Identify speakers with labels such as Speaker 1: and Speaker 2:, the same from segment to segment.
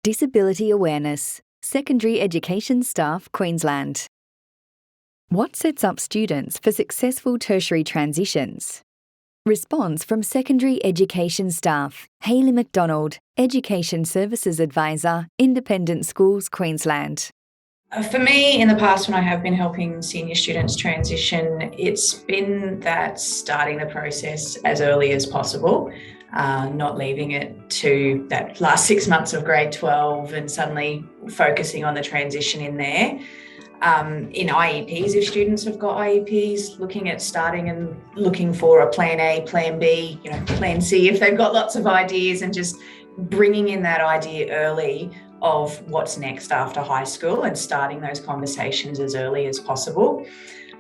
Speaker 1: Disability Awareness, Secondary Education Staff, Queensland. What sets up students for successful tertiary transitions? Response from Secondary Education Staff, Hayley McDonald, Education Services Advisor, Independent Schools, Queensland.
Speaker 2: For me, in the past, when I have been helping senior students transition, it's been that starting the process as early as possible, not leaving it to that last 6 months of grade 12 and suddenly focusing on the transition in there. In IEPs, if students have got IEPs, looking at starting and looking for a plan A, plan B, plan C, if they've got lots of ideas, and just bringing in that idea early of what's next after high school and starting those conversations as early as possible.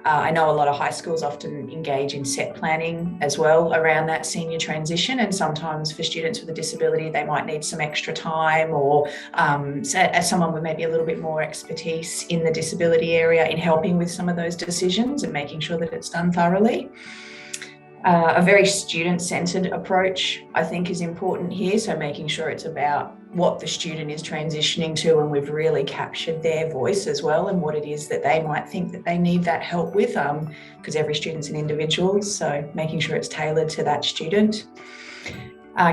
Speaker 2: I know a lot of high schools often engage in set planning as well around that senior transition, and sometimes for students with a disability they might need some extra time, or as someone with maybe a little bit more expertise in the disability area, in helping with some of those decisions and making sure that it's done thoroughly. A very student-centred approach, I think, is important here. So making sure it's about what the student is transitioning to, and we've really captured their voice as well, and what it is that they might think that they need that help with, because every student's an individual, so making sure it's tailored to that student.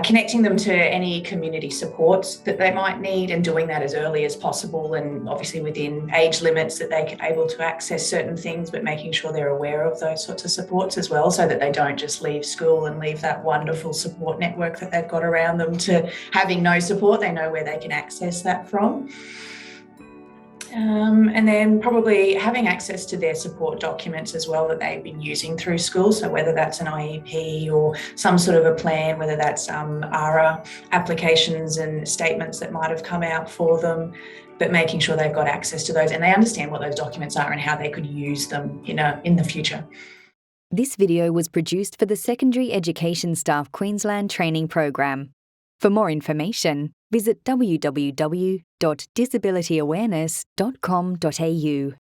Speaker 2: Connecting them to any community supports that they might need, and doing that as early as possible, and obviously within age limits that they're able to access certain things, but making sure they're aware of those sorts of supports as well, so that they don't just leave school and leave that wonderful support network that they've got around them to having no support. They know where they can access that from. And then probably having access to their support documents as well that they've been using through school. So whether that's an IEP or some sort of a plan, whether that's ARA applications and statements that might have come out for them, but making sure they've got access to those and they understand what those documents are and how they could use them in the future.
Speaker 1: This video was produced for the Secondary Education Staff Queensland Training Program. For more information, visit www.disabilityawareness.com.au.